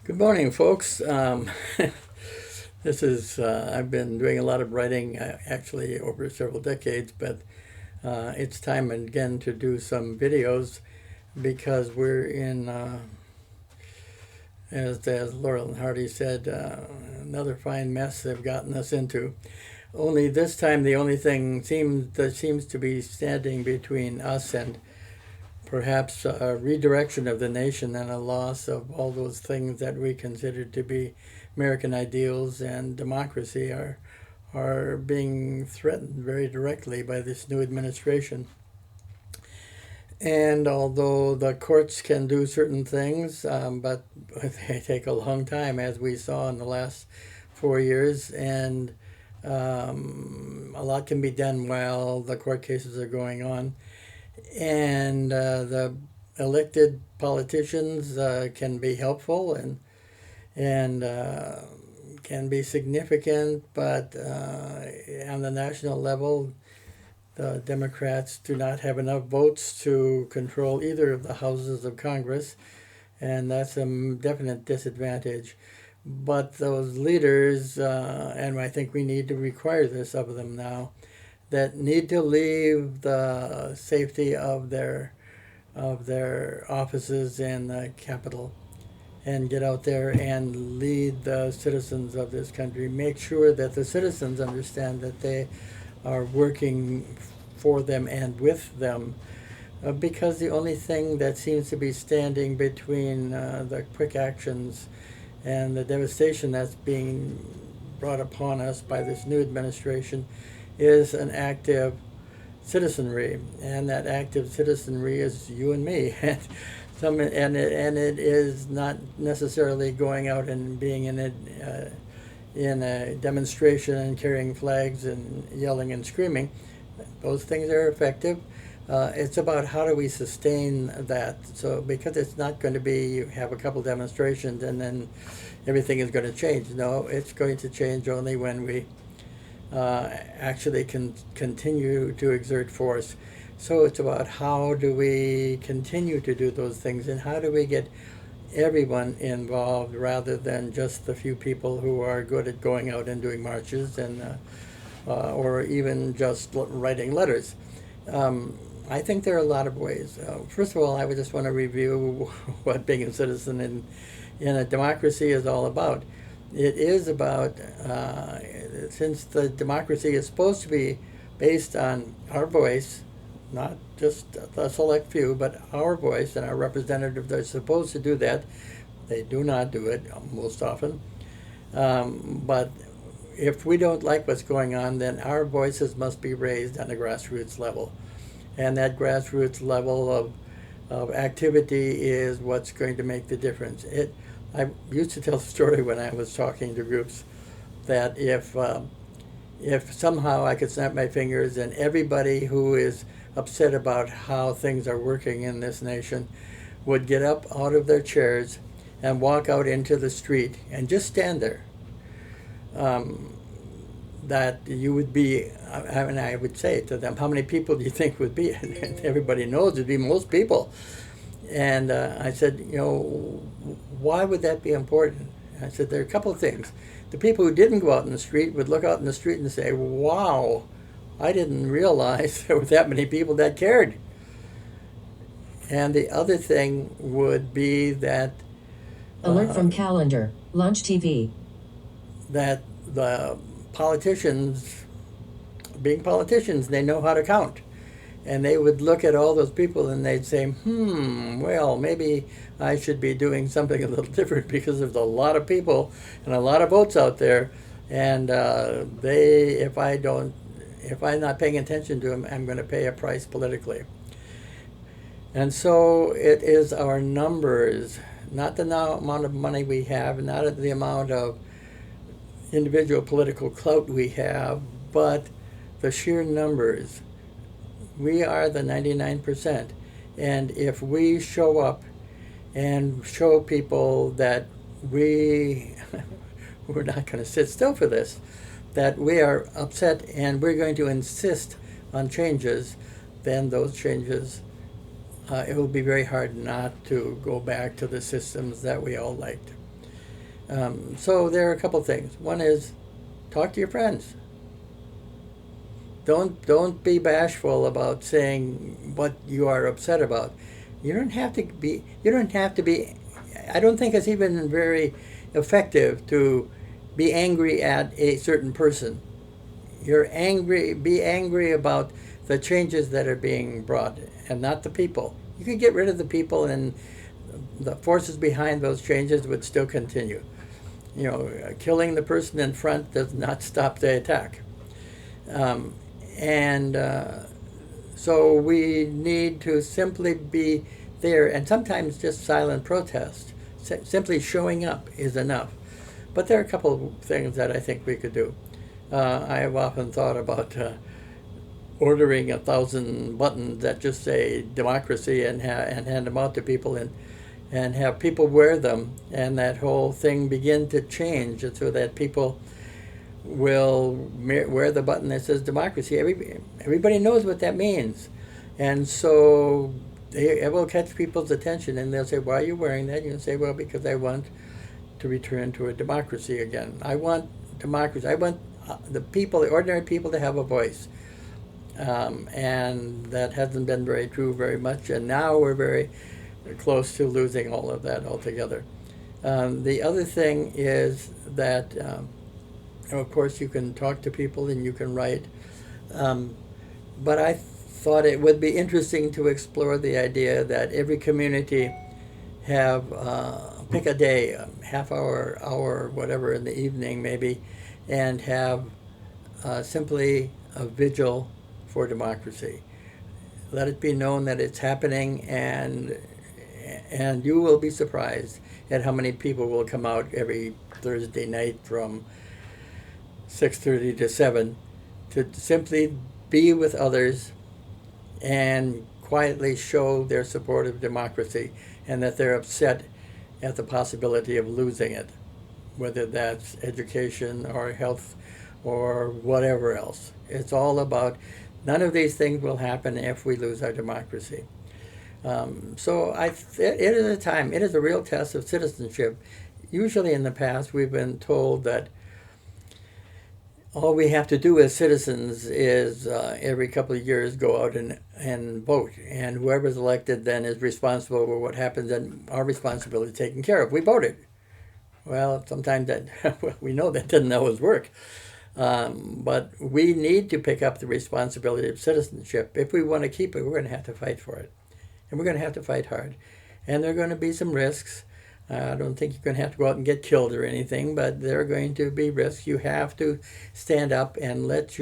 Good morning, folks. I've been doing a lot of writing actually over several decades, but it's time again to do some videos because we're in, as Laurel and Hardy said, another fine mess they've gotten us into. Only this time, the only thing that seems to be standing between us and perhaps a redirection of the nation and a loss of all those things that we consider to be American ideals and democracy are being threatened very directly by this new administration. And although the courts can do certain things, but they take a long time, as we saw in the last 4 years, and a lot can be done while the court cases are going on. And the elected politicians can be helpful and can be significant, but on the national level, the Democrats do not have enough votes to control either of the houses of Congress, and that's a definite disadvantage. But those leaders, and I think we need to require this of them now, that need to leave the safety of their offices in the Capitol and get out there and lead the citizens of this country. Make sure that the citizens understand that they are working for them and with them. Because the only thing that seems to be standing between the quick actions and the devastation that's being brought upon us by this new administration is an active citizenry, and that active citizenry is you and me. And it is not necessarily going out and being in a demonstration and carrying flags and yelling and screaming. Those things are effective. It's about how do we sustain that. So because it's not going to be you have a couple demonstrations and then everything is going to change. No, it's going to change only when we actually can continue to exert force. So it's about how do we continue to do those things and how do we get everyone involved rather than just the few people who are good at going out and doing marches and or even just writing letters. I think there are a lot of ways. First of all, I would just want to review what being a citizen in a democracy is all about. It is about, since the democracy is supposed to be based on our voice, not just the select few, but our voice and our representatives are supposed to do that. They do not do it most often. But if we don't like what's going on, then our voices must be raised on a grassroots level. And that grassroots level of activity is what's going to make the difference. I used to tell the story when I was talking to groups that if somehow I could snap my fingers and everybody who is upset about how things are working in this nation would get up out of their chairs and walk out into the street and just stand there, that you would be, and I would say to them, how many people do you think would be? And everybody knows it'd be most people. And I said, why would that be important? I said, there are a couple of things. The people who didn't go out in the street would look out in the street and say, wow, I didn't realize there were that many people that cared. And the other thing would be that Alert from calendar, Lunch TV. that the politicians, being politicians, they know how to count. And they would look at all those people and they'd say, well, maybe I should be doing something a little different because there's a lot of people and a lot of votes out there. And if I'm not paying attention to them, I'm going to pay a price politically. And so it is our numbers, not the amount of money we have, not the amount of individual political clout we have, but the sheer numbers. We are the 99%. And if we show up and show people that we're not going to sit still for this, that we are upset and we're going to insist on changes, then those changes, it will be very hard not to go back to the systems that we all liked. So there are a couple things. One is talk to your friends. Don't be bashful about saying what you are upset about. You don't have to be. You don't have to be. I don't think it's even very effective to be angry at a certain person. You're angry. Be angry about the changes that are being brought, and not the people. You could get rid of the people, and the forces behind those changes would still continue. Killing the person in front does not stop the attack. Um, and So we need to simply be there, and sometimes just silent protest. Simply showing up is enough. But there are a couple of things that I think we could do. I have often thought about ordering 1,000 buttons that just say democracy and hand them out to people and have people wear them, and that whole thing begin to change so that people will wear the button that says democracy. Everybody knows what that means. And so it will catch people's attention, and they'll say, why are you wearing that? You can say, well, because I want to return to a democracy again. I want democracy. I want the people, the ordinary people, to have a voice. And that hasn't been very true very much, and now we're very close to losing all of that altogether. The other thing is that of course, you can talk to people and you can write. But I thought it would be interesting to explore the idea that every community have pick a day, a half hour, whatever, in the evening maybe, and have simply a vigil for democracy. Let it be known that it's happening, and you will be surprised at how many people will come out every Thursday night from 6:30 to 7 to simply be with others and quietly show their support of democracy, and that they're upset at the possibility of losing it, whether that's education or health or whatever else. It's all about, none of these things will happen if we lose our democracy. It is a time, it is a real test of citizenship. Usually in the past we've been told that all we have to do as citizens is every couple of years go out and vote, and whoever's elected then is responsible for what happens, and our responsibility is taken care of. We voted. Well, sometimes that we know that doesn't always work, but we need to pick up the responsibility of citizenship. If we want to keep it, we're going to have to fight for it, and we're going to have to fight hard, and there are going to be some risks. I don't think you're going to have to go out and get killed or anything, but there are going to be risks. You have to stand up and let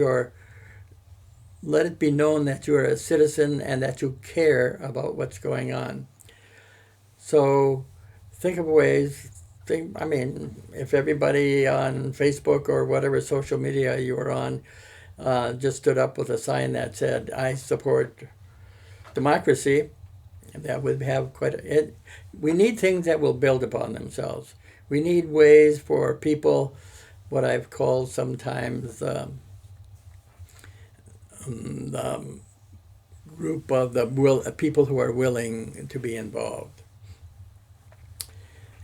it be known that you're a citizen and that you care about what's going on. So think of ways. If everybody on Facebook or whatever social media you were on just stood up with a sign that said, I support democracy, that would have we need things that will build upon themselves. We need ways for people, what I've called sometimes the group of the people who are willing to be involved.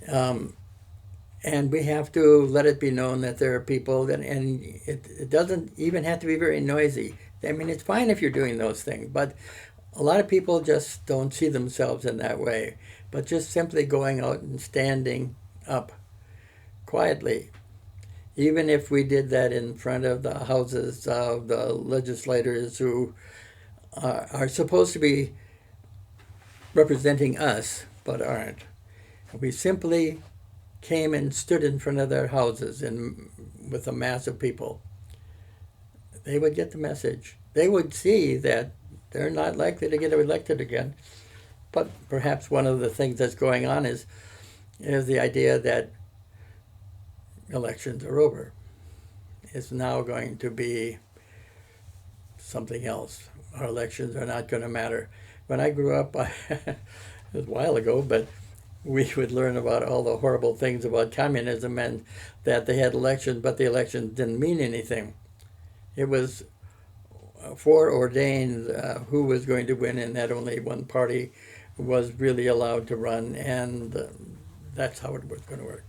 And we have to let it be known that there are people and it doesn't even have to be very noisy. It's fine if you're doing those things, but a lot of people just don't see themselves in that way. But just simply going out and standing up quietly, even if we did that in front of the houses of the legislators who are supposed to be representing us but aren't. We simply came and stood in front of their houses with a mass of people. They would get the message. They would see that they're not likely to get elected again. But perhaps one of the things that's going on is the idea that elections are over. It's now going to be something else. Our elections are not going to matter. When I grew up, it was a while ago, but we would learn about all the horrible things about communism and that they had elections, but the elections didn't mean anything. It was foreordained who was going to win, and that only one party was really allowed to run, and that's how it was going to work.